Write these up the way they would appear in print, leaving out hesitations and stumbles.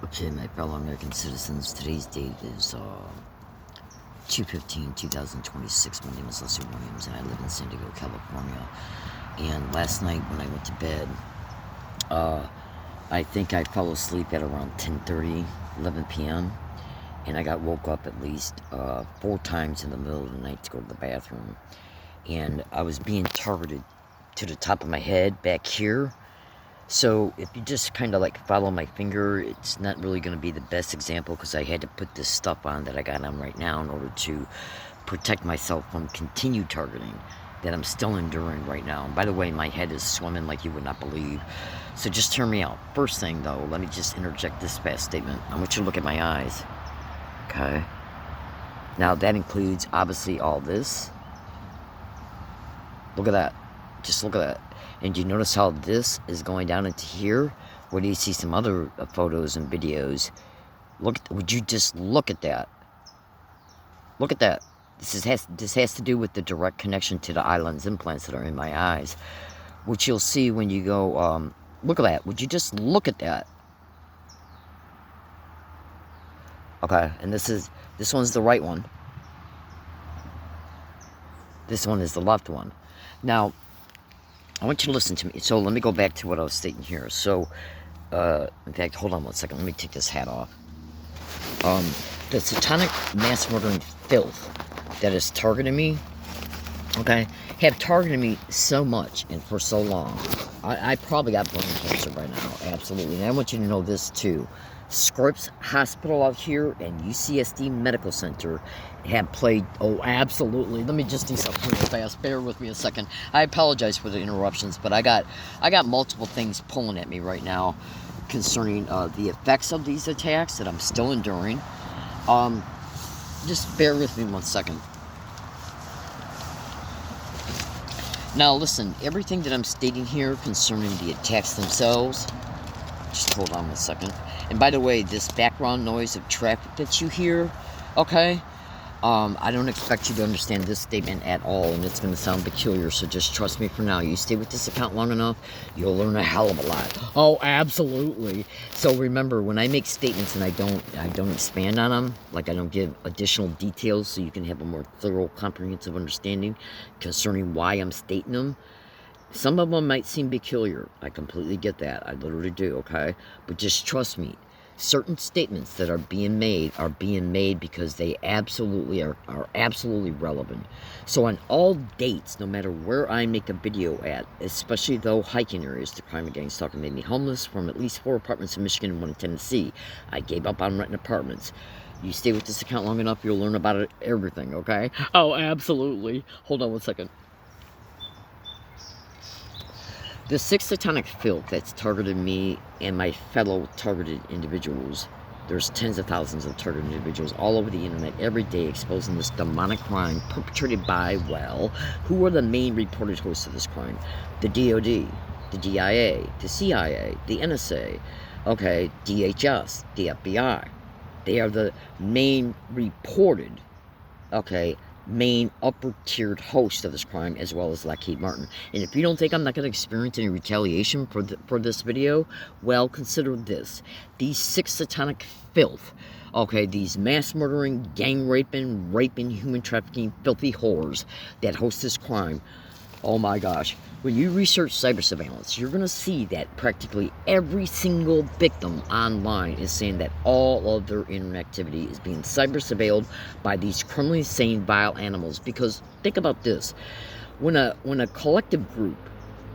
Okay, my fellow American citizens, today's date is 2/15/2026. My name is Leslie Williams, and I live in San Diego, California. And last night when I went to bed, I think I fell asleep at around 10:30, 11 p.m. And I got woke up at least 4 times in the middle of the night to go to the bathroom. And I was being targeted to the top of my head back here. So if you just kind of like follow my finger, it's not really going to be the best example because I had to put this stuff on that I got on right now in order to protect myself from continued targeting that I'm still enduring right now. And by the way, my head is swimming like you would not believe. So just hear me out. First thing though, let me just interject this fast statement. I want you to look at my eyes. Okay. Now that includes obviously all this. Look at that. Just look at that. And you notice how this is going down into here? Where do you see some other photos and videos? Would you just look at that? Look at that. This has to do with the direct connection to the eye lens implants that are in my eyes, which you'll see when you go. Look at that. Would you just look at that? Okay, and this one's the right one. This one is the left one. Now, I want you to listen to me. So let me go back to what I was stating here. So, in fact, hold on one second. Let me take this hat off. The satanic mass murdering filth that is targeting me, okay, have targeted me so much and for so long. I probably got brain cancer by now, absolutely. And I want you to know this too. Scripps Hospital out here and UCSD Medical Center have played, oh, absolutely. Let me just do something real fast. Bear with me a second. I apologize for the interruptions, but I got multiple things pulling at me right now concerning the effects of these attacks that I'm still enduring. Just bear with me 1 second. Now, listen, everything that I'm stating here concerning the attacks themselves, just hold on 1 second. And by the way, this background noise of traffic that you hear, okay, I don't expect you to understand this statement at all, and it's going to sound peculiar, so just trust me for now. You stay with this account long enough, you'll learn a hell of a lot. Oh, absolutely. So remember, when I make statements and I don't expand on them, like I don't give additional details so you can have a more thorough, comprehensive understanding concerning why I'm stating them, some of them might seem peculiar. I completely get that. I literally do, okay? But just trust me. Certain statements that are being made because they absolutely are absolutely relevant. So on all dates, no matter where I make a video at, especially though hiking areas, the crime and gang stalking made me homeless from at least 4 apartments in Michigan and 1 in Tennessee. I gave up on renting apartments. You stay with this account long enough, you'll learn about it, everything, okay? Oh, absolutely. Hold on 1 second. The 6 satanic filth that's targeted me and my fellow targeted individuals, there's tens of thousands of targeted individuals all over the internet every day exposing this demonic crime perpetrated by, well, who are the main reported hosts of this crime? The DOD, the DIA, the CIA, the NSA, okay, DHS, the FBI. They are the main reported, okay, main upper tiered host of this crime, as well as Lockheed Martin. And if you don't think I'm not going to experience any retaliation for this video, well, consider this. These 6 satanic filth, okay, these mass murdering, gang raping, human trafficking, filthy whores that host this crime, oh my gosh. When you research cyber surveillance, you're going to see that practically every single victim online is saying that all of their internet activity is being cyber surveilled by these criminally insane, vile animals. Because think about this. When a collective group,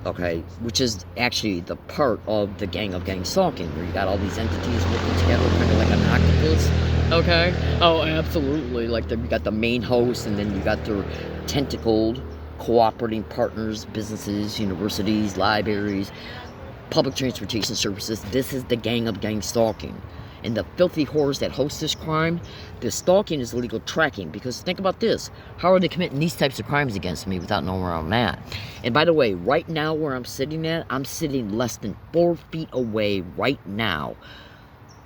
okay, which is actually the part of the gang of gang stalking, where you got all these entities working together kind of like an octopus, okay? Oh, absolutely. Like you got the main host, and then you got their tentacled cooperating partners, businesses, universities, libraries, public transportation services. This is the gang of gang stalking. And the filthy whores that host this crime, the stalking is illegal tracking. Because think about this. How are they committing these types of crimes against me without knowing where I'm at? And by the way, right now where I'm sitting at, I'm sitting less than 4 feet away right now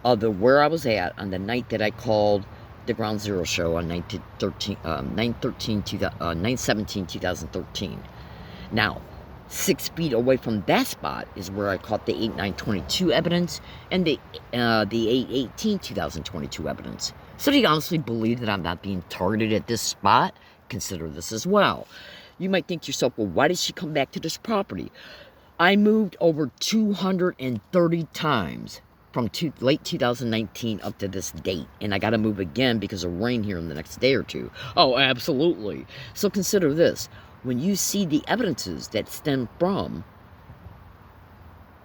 of where I was at on the night that I called the Ground Zero show on 9/17/2013. Now, 6 feet away from that spot is where I caught the 8/9/22 evidence and the 8/18/2022 evidence. So do you honestly believe that I'm not being targeted at this spot? Consider this as well. You might think to yourself, well, why did she come back to this property? I moved over 230 times from late 2019 up to this date, and I got to move again because of rain here in the next day or two. Oh, absolutely. So consider this. When you see the evidences that stem from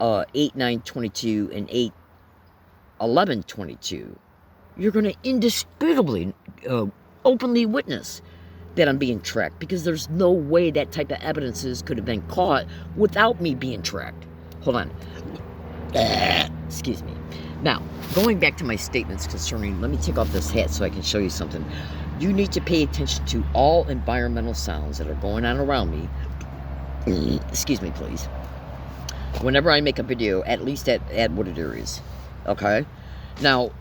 8/9/22 and 8/11/22, you're going to indisputably openly witness that I'm being tracked, because there's no way that type of evidences could have been caught without me being tracked. Hold on. Excuse me. Now, going back to my statements concerning, let me take off this hat so I can show you something. You need to pay attention to all environmental sounds that are going on around me. Excuse me, please. Whenever I make a video, at least at wooded areas. Okay? Now,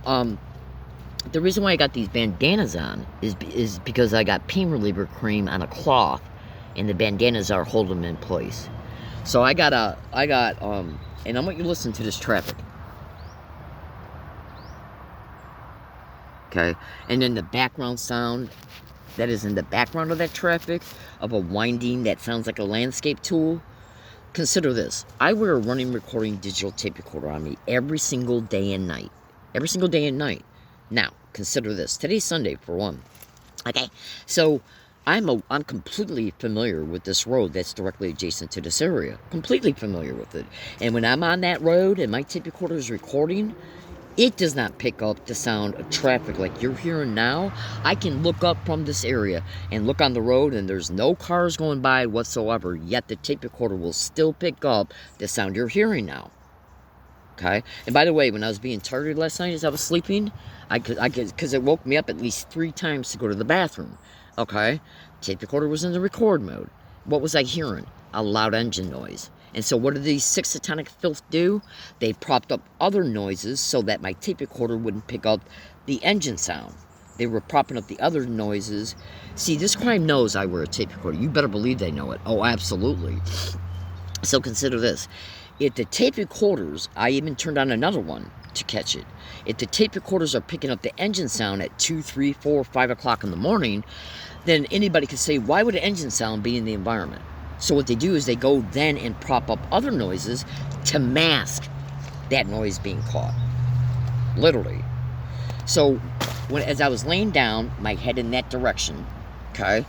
the reason why I got these bandanas on is because I got pain reliever cream on a cloth, and the bandanas are holding them in place. So and I want you to listen to this traffic. Okay, and then the background sound that is in the background of that traffic, of a winding that sounds like a landscape tool. Consider this. I wear a running recording digital tape recorder on me every single day and night. Every single day and night. Now, consider this. Today's Sunday, for one. Okay, so I'm completely familiar with this road that's directly adjacent to this area. Completely familiar with it. And when I'm on that road and my tape recorder is recording, it does not pick up the sound of traffic like you're hearing now. I can look up from this area and look on the road, and there's no cars going by whatsoever, yet the tape recorder will still pick up the sound you're hearing now. Okay? And by the way, when I was being targeted last night as I was sleeping, because it woke me up at least 3 times to go to the bathroom. Okay? Tape recorder was in the record mode. What was I hearing? A loud engine noise. And so what did these 6 satanic filth do? They propped up other noises so that my tape recorder wouldn't pick up the engine sound. They were propping up the other noises. See, this crime knows I wear a tape recorder. You better believe they know it. Oh, absolutely. So consider this. If the tape recorders, I even turned on another one to catch it. If the tape recorders are picking up the engine sound at 2, 3, 4, 5 o'clock in the morning, then anybody could say, why would an engine sound be in the environment? So what they do is they go then and prop up other noises to mask that noise being caught. Literally. So as I was laying down, my head in that direction, okay,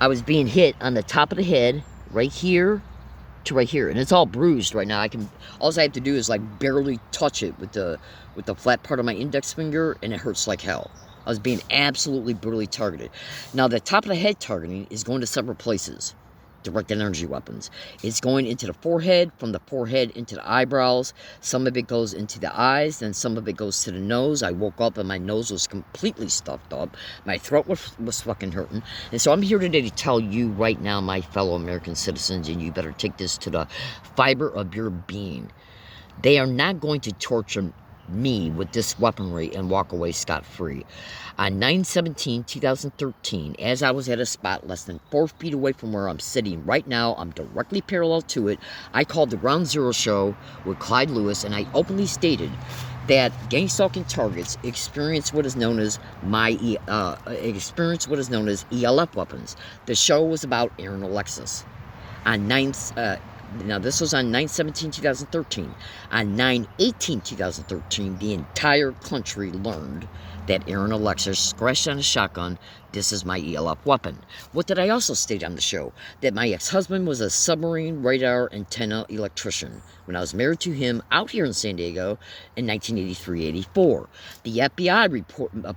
I was being hit on the top of the head, right here to right here, and it's all bruised right now. All I have to do is like barely touch it with the flat part of my index finger, and it hurts like hell. I was being absolutely brutally targeted. Now the top of the head targeting is going to several places. Direct energy weapons. It's going into the forehead, from the forehead into the eyebrows. Some of it goes into the eyes, then some of it goes to the nose. I woke up and my nose was completely stuffed up. My throat was fucking hurting. And so I'm here today to tell you right now, my fellow American citizens, and you better take this to the fiber of your being. They are not going to torture me with this weaponry and walk away scot-free. On 9/17/2013, as I was at a spot less than 4 feet away from where I'm sitting right now, I'm directly parallel to it. I called the Ground Zero show with Clyde Lewis, and I openly stated that gang-stalking targets experience what is known as ELF weapons. The show was about Aaron Alexis. Now, this was on 9/17/2013. On 9/18/2013, the entire country learned that Aaron Alexis scratched on a shotgun. This is my ELF weapon. What did I also state on the show? That my ex-husband was a submarine radar antenna electrician when I was married to him out here in San Diego in 1983-84. The FBI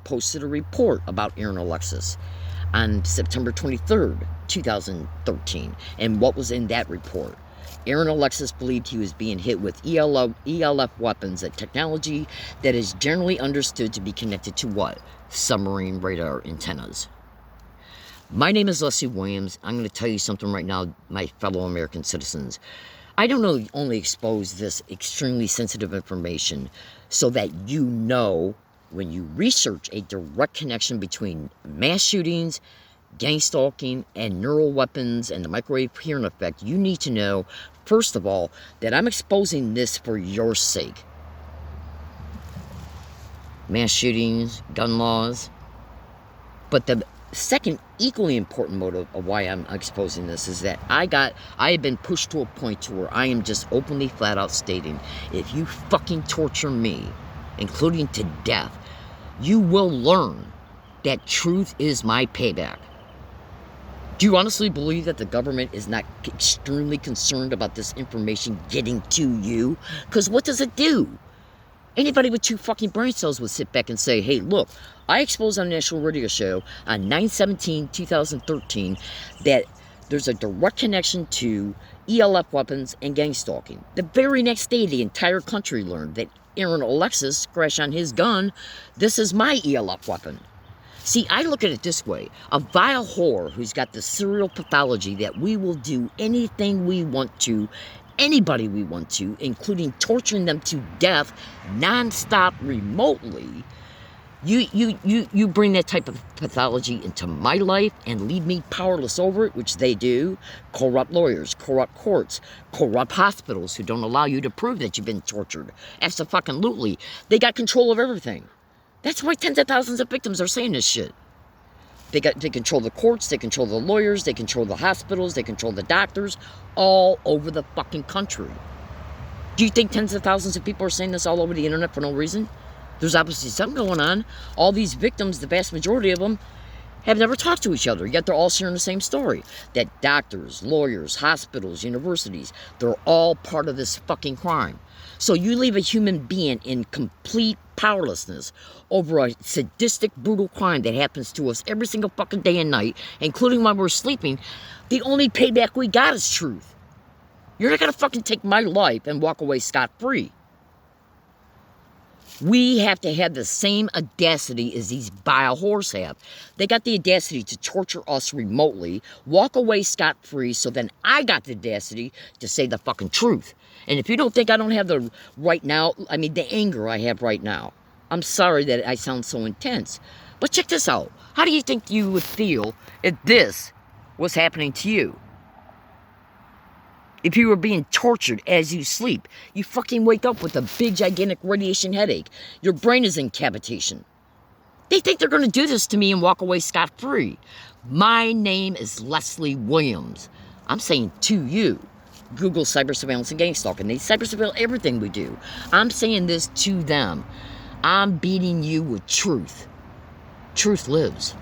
posted a report about Aaron Alexis on September 23rd, 2013. And what was in that report? Aaron Alexis believed he was being hit with ELF weapons, a technology that is generally understood to be connected to what? Submarine radar antennas. My name is Leslie Williams. I'm going to tell you something right now, my fellow American citizens. I don't only expose this extremely sensitive information so that you know when you research a direct connection between mass shootings gang stalking, and neural weapons, and the microwave hearing effect, you need to know, first of all, that I'm exposing this for your sake. Mass shootings, gun laws. But the second equally important motive of why I'm exposing this is that I have been pushed to a point to where I am just openly flat out stating, if you fucking torture me, including to death, you will learn that truth is my payback. Do you honestly believe that the government is not extremely concerned about this information getting to you? Because what does it do? Anybody with 2 fucking brain cells would sit back and say, hey, look, I exposed on a national radio show on 9/17/2013 that there's a direct connection to ELF weapons and gang stalking. The very next day, the entire country learned that Aaron Alexis scratched on his gun, this is my ELF weapon. See, I look at it this way. A vile whore who's got the serial pathology that we will do anything we want to, anybody we want to, including torturing them to death non-stop remotely. You bring that type of pathology into my life and leave me powerless over it, which they do. Corrupt lawyers, corrupt courts, corrupt hospitals who don't allow you to prove that you've been tortured. Absolutely. They got control of everything. That's why tens of thousands of victims are saying this shit. They control the courts, they control the lawyers, they control the hospitals, they control the doctors, all over the fucking country. Do you think tens of thousands of people are saying this all over the internet for no reason? There's obviously something going on. All these victims, the vast majority of them, have never talked to each other, yet they're all sharing the same story. That doctors, lawyers, hospitals, universities, they're all part of this fucking crime. So you leave a human being in complete powerlessness over a sadistic, brutal crime that happens to us every single fucking day and night, including when we're sleeping. The only payback we got is truth. You're not gonna fucking take my life and walk away scot-free. We have to have the same audacity as these vile whores have. They got the audacity to torture us remotely, walk away scot-free, so then I got the audacity to say the fucking truth. And if you don't think I don't have the anger I have right now, I'm sorry that I sound so intense. But check this out. How do you think you would feel if this was happening to you? If you were being tortured as you sleep, you fucking wake up with a big, gigantic radiation headache. Your brain is in cavitation. They think they're going to do this to me and walk away scot-free. My name is Leslie Williams. I'm saying to you, Google cyber surveillance and gang stalking. They cyber surveil everything we do. I'm saying this to them. I'm beating you with truth. Truth lives.